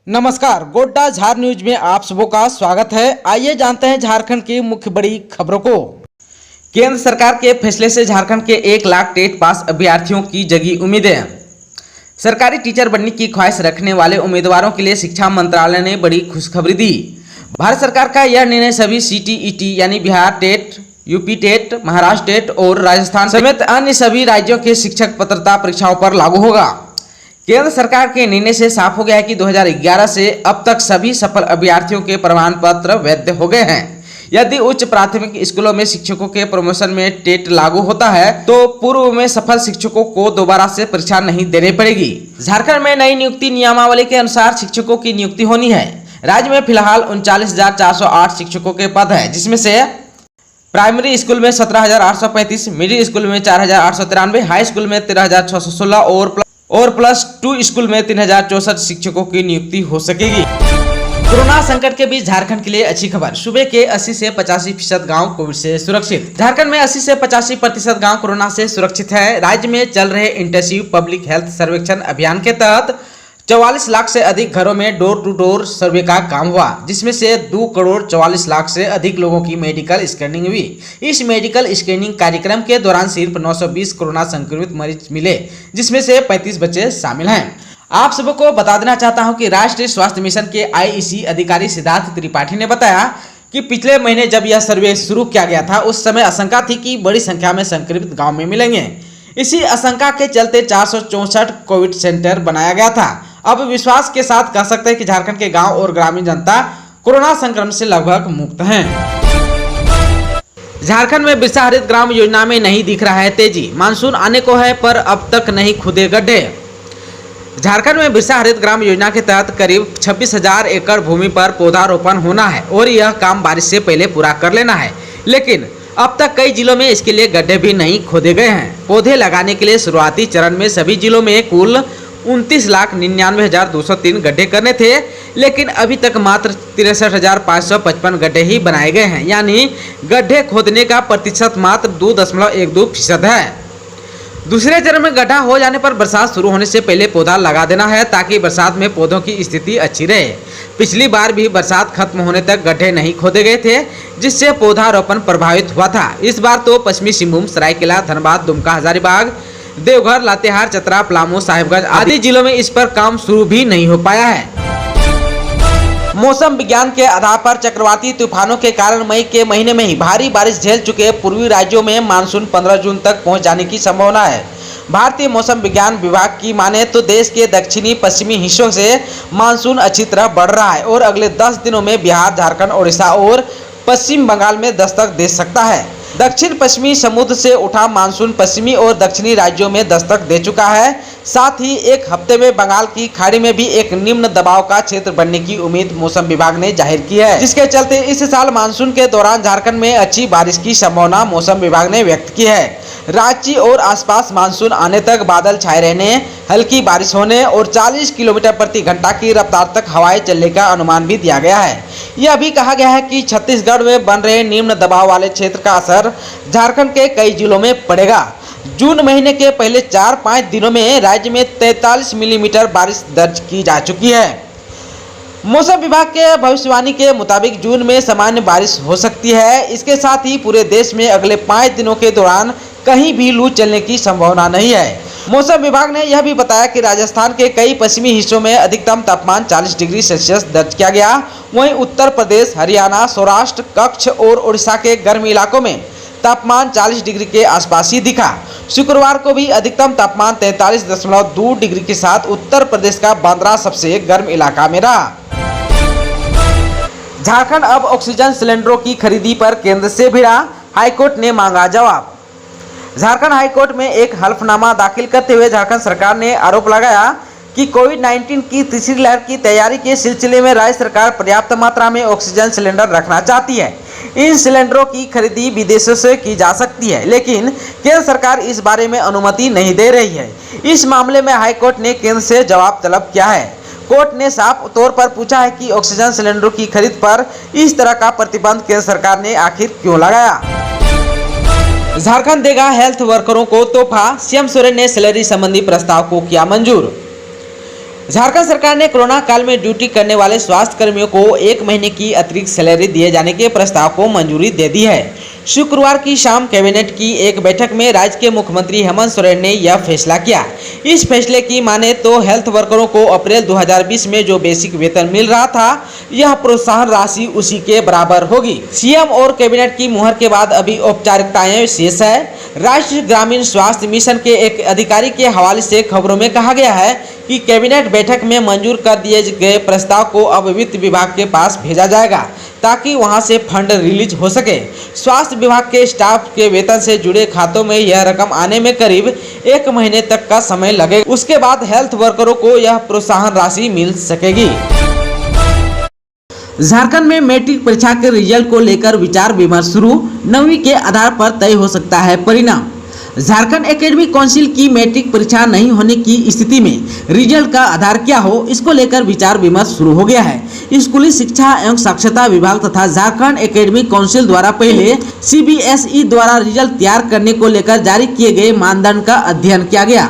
नमस्कार, गोड्डा झार न्यूज में आप सबों का स्वागत है। आइए जानते हैं झारखंड की मुख्य बड़ी खबरों को। केंद्र सरकार के फैसले से झारखंड के 1 लाख टेट पास अभ्यर्थियों की जगी उम्मीदें। सरकारी टीचर बनने की ख्वाहिश रखने वाले उम्मीदवारों के लिए शिक्षा मंत्रालय ने बड़ी खुशखबरी दी। भारत सरकार का यह निर्णय सभी CTET यानी Bihar TET, UP TET, Maharashtra TET और राजस्थान समेत अन्य सभी राज्यों के शिक्षक पात्रता परीक्षाओं पर लागू होगा। केंद्र सरकार के निर्णय से साफ हो गया है कि 2011 से अब तक सभी सफल अभ्यर्थियों के प्रमाण पत्र वैध हो गए हैं। यदि उच्च प्राथमिक स्कूलों में शिक्षकों के प्रमोशन में टेट लागू होता है तो पूर्व में सफल शिक्षकों को दोबारा से परीक्षा नहीं देनी पड़ेगी। झारखंड में नई नियुक्ति नियमावली के अनुसार शिक्षकों की नियुक्ति होनी है। राज्य में फिलहाल 39,408 शिक्षकों के पद है, जिसमें से प्राइमरी स्कूल में 17,835, मिडिल स्कूल में 4,893, हाई स्कूल में 13,616 और +2 स्कूल में 3,064 शिक्षकों की नियुक्ति हो सकेगी। कोरोना संकट के बीच झारखंड के लिए अच्छी खबर। सूबे के 80 से 85% गांव कोविड से सुरक्षित। झारखंड में 80 से 85% गांव कोरोना से सुरक्षित है। राज्य में चल रहे इंटेंसिव पब्लिक हेल्थ सर्वेक्षण अभियान के तहत 44 लाख से अधिक घरों में डोर टू डोर सर्वे का काम हुआ, जिसमें से 2 करोड़ 44 लाख से अधिक लोगों की मेडिकल स्क्रीनिंग हुई। इस मेडिकल स्क्रीनिंग कार्यक्रम के दौरान सिर्फ 920 कोरोना संक्रमित मरीज मिले, जिसमें से 35 बच्चे शामिल हैं। आप सबको बता देना चाहता हूं कि राष्ट्रीय स्वास्थ्य मिशन के IEC अधिकारी सिद्धार्थ त्रिपाठी ने बताया कि पिछले महीने जब यह सर्वे शुरू किया गया था, उस समय आशंका थी कि बड़ी संख्या में संक्रमित गाँव में मिलेंगे। इसी आशंका के चलते 464 कोविड सेंटर बनाया गया था। अब विश्वास के साथ कह सकते हैं कि झारखंड के गांव और ग्रामीण जनता कोरोना संक्रमण से लगभग मुक्त हैं। झारखंड में बिरसा हरित ग्राम योजना में नहीं दिख रहा है तेजी। मानसून आने को है पर अब तक नहीं खुदे गड्ढे। झारखंड में बिरसा हरित ग्राम योजना के तहत करीब 26,000 एकड़ भूमि पर पौधारोपण होना है और यह काम बारिश से पहले पूरा कर लेना है, लेकिन अब तक कई जिलों में इसके लिए गड्ढे भी नहीं खोदे गए हैं। पौधे लगाने के लिए शुरुआती चरण में सभी जिलों में कुल 29,99,203 गड्ढे करने थे, लेकिन अभी तक मात्र 63,555 गड्ढे ही बनाए गए हैं, यानी गड्ढे खोदने का प्रतिशत मात्र 2.12% है। दूसरे चरण में गड्ढा हो जाने पर बरसात शुरू होने से पहले पौधा लगा देना है, ताकि बरसात में पौधों की स्थिति अच्छी रहे। पिछली बार भी बरसात खत्म होने तक गड्ढे नहीं खोदे गए थे, जिससे पौधारोपण प्रभावित हुआ था। इस बार तो पश्चिमी सिंहभूम, सरायकेला, धनबाद, दुमका, हजारीबाग, देवघर, लातेहार, चतरा, पलामू, साहिबगंज आदि जिलों में इस पर काम शुरू भी नहीं हो पाया है। मौसम विज्ञान के आधार पर चक्रवाती तूफानों के कारण मई के महीने में ही भारी बारिश झेल चुके पूर्वी राज्यों में मानसून 15 जून तक पहुंच जाने की संभावना है। भारतीय मौसम विज्ञान विभाग की माने तो देश के दक्षिणी पश्चिमी हिस्सों से मानसून अच्छी तरह बढ़ रहा है और अगले 10 दिनों में बिहार, झारखंड, ओडिशा और पश्चिम बंगाल में दस्तक दे सकता है। दक्षिण पश्चिमी समुद्र से उठा मानसून पश्चिमी और दक्षिणी राज्यों में दस्तक दे चुका है। साथ ही एक हफ्ते में बंगाल की खाड़ी में भी एक निम्न दबाव का क्षेत्र बनने की उम्मीद मौसम विभाग ने जाहिर की है, जिसके चलते इस साल मानसून के दौरान झारखंड में अच्छी बारिश की संभावना मौसम विभाग ने व्यक्त की है। रांची और आसपास मानसून आने तक बादल छाए रहने, हल्की बारिश होने और 40 किलोमीटर प्रति घंटा की रफ्तार तक हवाएं चलने का अनुमान भी दिया गया है। यह भी कहा गया है कि छत्तीसगढ़ में बन रहे निम्न दबाव वाले क्षेत्र का असर झारखंड के कई जिलों में पड़ेगा। जून महीने के पहले 4-5 दिनों में राज्य में 43 मिलीमीटर बारिश दर्ज की जा चुकी है। मौसम विभाग के भविष्यवाणी के मुताबिक जून में सामान्य बारिश हो सकती है। इसके साथ ही पूरे देश में अगले 5 दिनों के दौरान कहीं भी लू चलने की संभावना नहीं है। मौसम विभाग ने यह भी बताया कि राजस्थान के कई पश्चिमी हिस्सों में अधिकतम तापमान 40 डिग्री सेल्सियस दर्ज किया गया। वहीं उत्तर प्रदेश, हरियाणा, सौराष्ट्र, कच्छ और उड़ीसा के गर्म इलाकों में तापमान 40 डिग्री के आसपास ही दिखा। शुक्रवार को भी अधिकतम तापमान 43.2 डिग्री के साथ उत्तर प्रदेश का बांद्रा सबसे गर्म इलाका में रहा। झारखंड अब ऑक्सीजन सिलेंडरों की खरीदी पर केंद्र से भिड़ा, हाईकोर्ट ने मांगा जवाब। झारखंड हाईकोर्ट में एक हल्फनामा दाखिल करते हुए झारखंड सरकार ने आरोप लगाया कि कोविड-19 की तीसरी लहर की तैयारी के सिलसिले में राज्य सरकार पर्याप्त मात्रा में ऑक्सीजन सिलेंडर रखना चाहती है। इन सिलेंडरों की खरीदी विदेशों से की जा सकती है, लेकिन केंद्र सरकार इस बारे में अनुमति नहीं दे रही है। इस मामले में हाईकोर्ट ने केंद्र से जवाब तलब किया है। कोर्ट ने साफ तौर पर पूछा है कि ऑक्सीजन सिलेंडरों की खरीद पर इस तरह का प्रतिबंध केंद्र सरकार ने आखिर क्यों लगाया। झारखंड देगा हेल्थ वर्करों को तोहफा, सीएम सोरेन ने सैलरी संबंधी प्रस्ताव को किया मंजूर। झारखंड सरकार ने कोरोना काल में ड्यूटी करने वाले स्वास्थ्य कर्मियों को 1 महीने की अतिरिक्त सैलरी दिए जाने के प्रस्ताव को मंजूरी दे दी है। शुक्रवार की शाम कैबिनेट की एक बैठक में राज्य के मुख्यमंत्री हेमंत सोरेन ने यह फैसला किया। इस फैसले की माने तो हेल्थ वर्करों को अप्रैल 2020 में जो बेसिक वेतन मिल रहा था, यह प्रोत्साहन राशि उसी के बराबर होगी। सीएम और कैबिनेट की मुहर के बाद अभी औपचारिकताएं शेष है। राष्ट्रीय ग्रामीण स्वास्थ्य मिशन के एक अधिकारी के हवाले से खबरों में कहा गया है कि कैबिनेट बैठक में मंजूर कर दिए गए प्रस्ताव को अब वित्त विभाग के पास भेजा जाएगा ताकि वहां से फंड रिलीज हो सके। स्वास्थ्य विभाग के स्टाफ के वेतन से जुड़े खातों में यह रकम आने में करीब 1 महीने तक का समय लगेगा। उसके बाद हेल्थ वर्करों को यह प्रोत्साहन राशि मिल सकेगी। झारखंड में मैट्रिक परीक्षा के रिजल्ट को लेकर विचार विमर्श शुरू, 9वीं के आधार पर तय हो सकता है परिणाम। झारखंड एकेडमिक काउंसिल की मैट्रिक परीक्षा नहीं होने की स्थिति में रिजल्ट का आधार क्या हो, इसको लेकर विचार विमर्श शुरू हो गया है। स्कूली शिक्षा एवं साक्षरता विभाग तथा झारखंड एकेडमिक काउंसिल द्वारा पहले CBSE द्वारा रिजल्ट तैयार करने को लेकर जारी किए गए मानदंड का अध्ययन किया गया।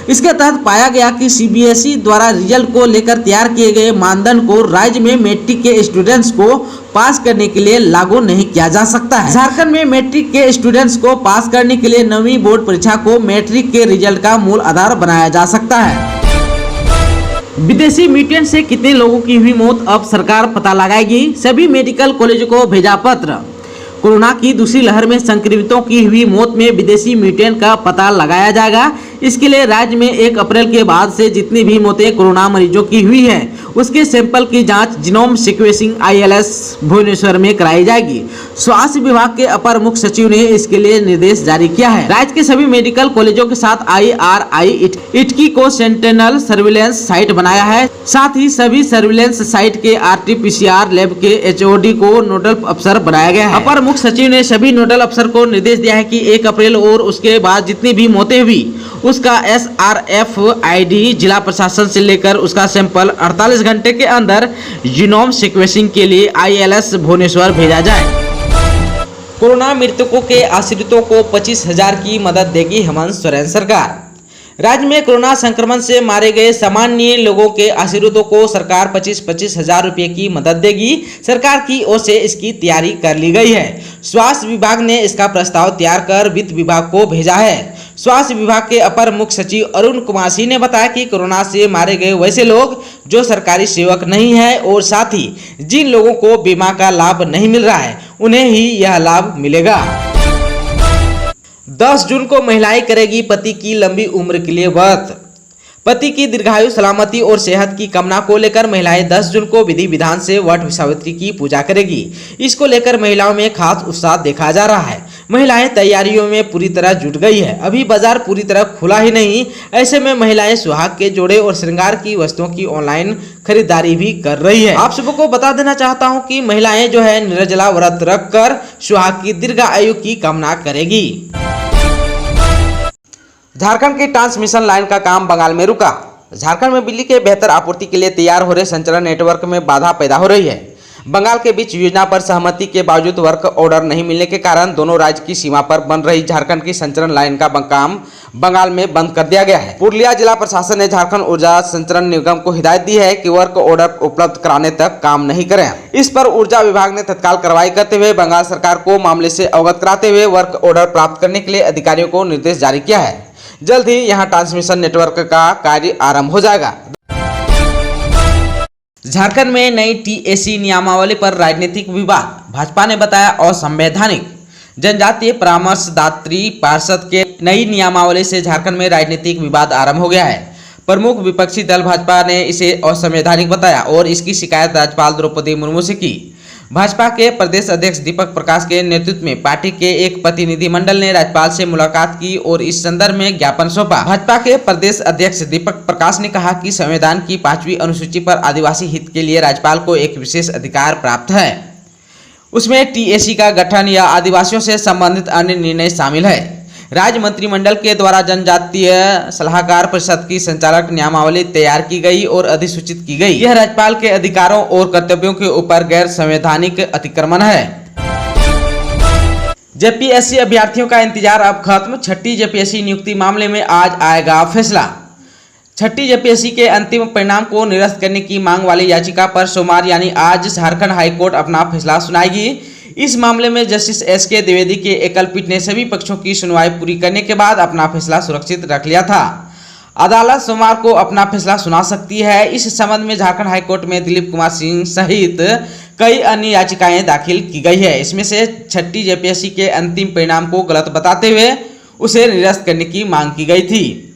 इसके तहत पाया गया कि CBSE द्वारा रिजल्ट को लेकर तैयार किए गए मानदंड को राज्य में मैट्रिक के स्टूडेंट्स को पास करने के लिए लागू नहीं किया जा सकता है। झारखंड में मैट्रिक के स्टूडेंट्स को पास करने के लिए 9वीं बोर्ड परीक्षा को मैट्रिक के रिजल्ट का मूल आधार बनाया जा सकता है। विदेशी म्यूटेंट से कितने लोगों की हुई मौत, अब सरकार पता लगाएगी। सभी मेडिकल कॉलेजों को भेजा पत्र। कोरोना की दूसरी लहर में संक्रमितों की हुई मौत में विदेशी म्यूटेंट का पता लगाया जाएगा। इसके लिए राज्य में 1 अप्रैल के बाद से जितनी भी मौतें कोरोना मरीजों की हुई है, उसके सैंपल की जांच जीनोम सीक्वेंसिंग ILS भुवनेश्वर में कराई जाएगी। स्वास्थ्य विभाग के अपर मुख्य सचिव ने इसके लिए निर्देश जारी किया है। राज्य के सभी मेडिकल कॉलेजों के साथ IRI इटकी को सेंटिनल सर्विलेंस साइट बनाया है। साथ ही सभी सर्विलेंस साइट के RT-PCR लैब के HOD को नोडल अफसर बनाया गया है। अपर मुख्य सचिव ने सभी नोडल अफसर को निर्देश दिया है कि 1 अप्रैल और उसके बाद जितनी भी मौतें हुई उसका SRF ID जिला प्रशासन से लेकर उसका सैंपल 48 घंटे के अंदर जीनोम सीक्वेंसिंग के लिए ILS भुवनेश्वर भेजा जाए। कोरोना मृतकों के आश्रितों को 25,000 की मदद देगी हेमंत सोरेन सरकार। राज्य में कोरोना संक्रमण से मारे गए सामान्य लोगों के आश्रितों को सरकार 25-25 हजार रुपये की मदद देगी। सरकार की ओर से इसकी तैयारी कर ली गई है। स्वास्थ्य विभाग ने इसका प्रस्ताव तैयार कर वित्त विभाग को भेजा है। स्वास्थ्य विभाग के अपर मुख्य सचिव अरुण कुमार सिंह ने बताया कि कोरोना से मारे गए वैसे लोग जो सरकारी सेवक नहीं है और साथ ही जिन लोगों को बीमा का लाभ नहीं मिल रहा है, उन्हें ही यह लाभ मिलेगा। 10 जून को महिलाएं करेगी पति की लंबी उम्र के लिए व्रत। पति की दीर्घायु, सलामती और सेहत की कामना को लेकर महिलाएं 10 जून को विधि विधान से वट सावित्री की पूजा करेगी। इसको लेकर महिलाओं में खास उत्साह देखा जा रहा है। महिलाएं तैयारियों में पूरी तरह जुट गई है। अभी बाजार पूरी तरह खुला ही नहीं, ऐसे में महिलाएं सुहाग के जोड़े और श्रृंगार की वस्तुओं की ऑनलाइन खरीदारी भी कर रही है। आप सबको बता देना चाहता हूं कि महिलाएं जो है निर्जला व्रत रखकर सुहाग की दीर्घ आयु की कामना करेगी। झारखंड की ट्रांसमिशन लाइन का काम बंगाल में रुका। झारखंड में बिजली के बेहतर आपूर्ति के लिए तैयार हो रहे संचालन नेटवर्क में बाधा पैदा हो रही है। बंगाल के बीच योजना पर सहमति के बावजूद वर्क ऑर्डर नहीं मिलने के कारण दोनों राज्य की सीमा पर बन रही झारखंड की संचालन लाइन का काम बंगाल में बंद कर दिया गया है। पुरुलिया जिला प्रशासन ने झारखंड ऊर्जा संचरण निगम को हिदायत दी है कि वर्क ऑर्डर उपलब्ध कराने तक काम नहीं करें। इस पर ऊर्जा विभाग ने तत्काल कार्रवाई करते हुए बंगाल सरकार को मामले से अवगत कराते हुए वर्क ऑर्डर प्राप्त करने के लिए अधिकारियों को निर्देश जारी किया है। जल्द ही यहां ट्रांसमिशन नेटवर्क का कार्य आरंभ हो जाएगा। झारखंड में नई TAC नियमावली पर राजनीतिक विवाद, भाजपा ने बताया असंवैधानिक। जनजातीय परामर्शदात्री पार्षद के नई नियमावली से झारखंड में राजनीतिक विवाद आरंभ हो गया है। प्रमुख विपक्षी दल भाजपा ने इसे असंवैधानिक बताया और इसकी शिकायत राज्यपाल द्रौपदी मुर्मू से की। भाजपा के प्रदेश अध्यक्ष दीपक प्रकाश के नेतृत्व में पार्टी के एक प्रतिनिधिमंडल ने राज्यपाल से मुलाकात की और इस संदर्भ में ज्ञापन सौंपा। भाजपा के प्रदेश अध्यक्ष दीपक प्रकाश ने कहा कि संविधान की 5वीं अनुसूची पर आदिवासी हित के लिए राज्यपाल को एक विशेष अधिकार प्राप्त है। उसमें TAC का गठन या आदिवासियों से संबंधित अन्य निर्णय शामिल है। राज्य मंत्रिमंडल के द्वारा जनजातीय सलाहकार परिषद की संचालक नियमावली तैयार की गई और अधिसूचित की गई। यह राज्यपाल के अधिकारों और कर्तव्यों के ऊपर गैर संवैधानिक अतिक्रमण है। JPSC अभ्यर्थियों का इंतजार अब खत्म। 6ठी JPSC नियुक्ति मामले में आज आएगा फैसला। छठी जेपीएससी के अंतिम परिणाम को निरस्त करने की मांग वाली याचिका पर सोमवार यानी आज झारखंड हाईकोर्ट अपना फैसला सुनाएगी। इस मामले में जस्टिस एसके द्विवेदी के एकल पीठ ने सभी पक्षों की सुनवाई पूरी करने के बाद अपना फैसला सुरक्षित रख लिया था। अदालत सोमवार को अपना फैसला सुना सकती है। इस संबंध में झारखंड हाईकोर्ट में दिलीप कुमार सिंह सहित कई अन्य याचिकाएं दाखिल की गई है। इसमें से छठी जेपीएससी के अंतिम परिणाम को गलत बताते हुए उसे निरस्त करने की मांग की गई थी।